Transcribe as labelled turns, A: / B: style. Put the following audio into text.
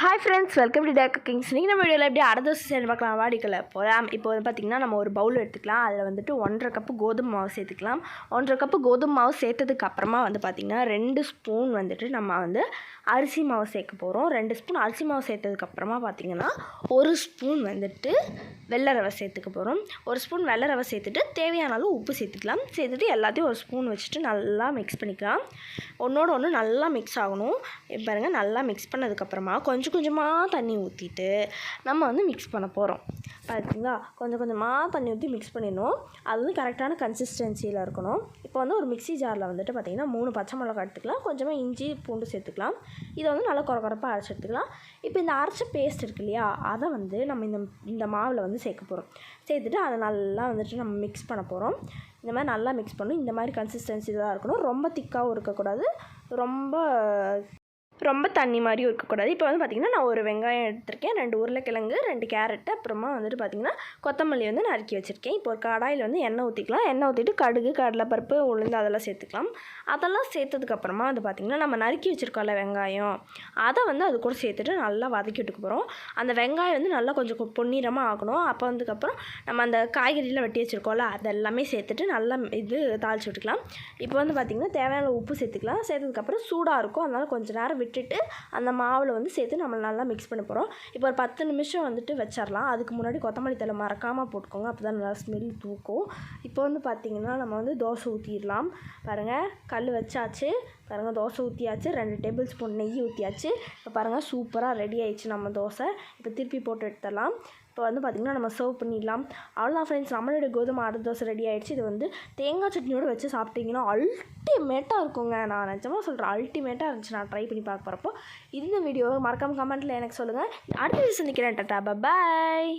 A: Hi friends, welcome to day cookings. நீங்கள் நம்ம வீடியோவில் எப்படி அரை தோசை செய்ய பார்க்கலாம். வாடிக்கல போகலாம். இப்போ வந்து பார்த்திங்கன்னா நம்ம ஒரு பவுல் எடுத்துக்கலாம். அதில் வந்துட்டு 1.5 கப்பு கோதுமை மாவு சேர்த்துக்கலாம். 1.5 கப்பு கோதுமை மாவு சேர்த்ததுக்கு அப்புறமா வந்து பார்த்திங்கன்னா 2 ஸ்பூன் வந்துட்டு நம்ம வந்து அரிசி மாவு சேர்க்க போகிறோம். 2 ஸ்பூன் அரிசி மாவு சேர்த்ததுக்கப்புறமா பார்த்திங்கன்னா 1 ஸ்பூன் வந்துட்டு வெள்ளை ரவை சேர்த்துக்க போகிறோம். 1 ஸ்பூன் வெள்ளை ரவை சேர்த்துட்டு தேவையான அளவு உப்பு சேர்த்துக்கலாம். சேர்த்துட்டு எல்லாத்தையும் 1 ஸ்பூன் வச்சுட்டு நல்லா மிக்ஸ் பண்ணிக்கலாம். ஒன்றோட ஒன்று நல்லா மிக்ஸ் ஆகணும். பாருங்கள், நல்லா மிக்ஸ் பண்ணதுக்கப்புறமா கொஞ்சம் கொஞ்சமாக தண்ணி ஊற்றிட்டு நம்ம வந்து மிக்ஸ் பண்ண போகிறோம். பார்த்தீங்களா, கொஞ்சம் கொஞ்சமாக தண்ணி ஊற்றி மிக்ஸ் பண்ணிடணும். அது வந்து கரெக்டான கன்சிஸ்டன்சியில் இருக்கணும். இப்போ வந்து ஒரு மிக்ஸி ஜாரில் வந்துட்டு பார்த்திங்கன்னா 3 பச்சை மிளகா எடுத்துக்கலாம். கொஞ்சமாக இஞ்சி பூண்டு சேர்த்துக்கலாம். இதை வந்து நல்லா குறப்பாக அரைச்சி எடுத்துக்கலாம். இப்போ இந்த அரைச்ச பேஸ்ட் இருக்கு இல்லையா, அதை வந்து நம்ம இந்த மாவில் வந்து சேர்க்க போகிறோம். சேர்த்துட்டு அதை நல்லா வந்துட்டு நம்ம மிக்ஸ் பண்ண போகிறோம். இந்த மாதிரி நல்லா மிக்ஸ் பண்ணணும். இந்த மாதிரி கன்சிஸ்டன்சி தான் இருக்கணும். ரொம்ப திக்காகவும் இருக்கக்கூடாது, ரொம்ப தண்ணி மாதிரியும் இருக்கக்கூடாது. இப்போ வந்து பார்த்திங்கன்னா நான் ஒரு வெங்காயம் எடுத்திருக்கேன், 2 உருளைக்கிழங்கு, 2 கேரட்டு, அப்புறமா வந்துட்டு பார்த்திங்கன்னா கொத்தமல்லி வந்து நறுக்கி வச்சுருக்கேன். இப்போ ஒரு கடாயில் வந்து எண்ணெய் ஊற்றிக்கலாம். எண்ணெய் ஊற்றிட்டு கடுகு, கடலைப்பருப்பு, உளுந்து அதெல்லாம் சேர்த்துக்கலாம். அதெல்லாம் சேர்த்ததுக்கப்புறமா வந்து பார்த்திங்கன்னா நம்ம நறுக்கி வச்சுருக்கோம்ல வெங்காயம், அதை வந்து அது கூட சேர்த்துட்டு நல்லா வதக்கி விட்டுக்க போகிறோம். அந்த வெங்காயம் வந்து நல்லா கொஞ்சம் பொன்னிறமாக ஆகணும். அப்போ வந்ததுக்கப்புறம் நம்ம அந்த காய்கறியில் வெட்டி வச்சுருக்கோம்ல, அதெல்லாமே சேர்த்துட்டு நல்லா தாளித்து விட்டுக்கலாம். இப்போ வந்து பார்த்திங்கன்னா தேவையான உப்பு சேர்த்துக்கலாம். சேர்த்ததுக்கப்புறம் சூடாக இருக்கும், அதனால் கொஞ்சம் நேரம் விட்டுட்டு அந்த மாவில் வந்து சேர்த்து நம்ம நல்லா மிக்ஸ் பண்ண போகிறோம். இப்போ ஒரு 10 நிமிஷம் வந்துட்டு வச்சிடலாம். அதுக்கு முன்னாடி கொத்தமல்லி தழை மறக்காமல் போட்டுக்கோங்க, அப்போ தான் நல்லா ஸ்மெல் தூக்கும். இப்போ வந்து பார்த்திங்கன்னா நம்ம வந்து தோசை ஊற்றிடலாம். பாருங்கள், கல் வச்சாச்சு. பாருங்கள், தோசை ஊற்றியாச்சு. 2 டேபிள் ஸ்பூன் நெய் ஊற்றியாச்சு. இப்போ பாருங்கள், சூப்பராக ரெடி ஆயிடுச்சு நம்ம தோசை. இப்போ திருப்பி போட்டு எடுத்துடலாம். இப்போ வந்து பார்த்திங்கன்னா நம்ம சர்வ் பண்ணிடலாம். அவ்வளோதான் ஃப்ரெண்ட்ஸ், நம்மளோட கோதுமை அடை தோசை ரெடி ஆகிடுச்சு. இது வந்து தேங்காய் சட்னியோடு வச்சு சாப்பிட்டிங்கன்னா அல்டிமேட்டாக இருக்குங்க. நான் நிஜமாக சொல்கிறேன், அல்டிமேட்டாக இருந்துச்சு. நான் ட்ரை பண்ணி பார்க்க போகிறப்போ இந்த வீடியோ மறக்காமல் கமெண்ட்டில் எனக்கு சொல்லுங்கள். அடுத்த வீடியோ சந்திக்கிறேன். டாடா, பாய்.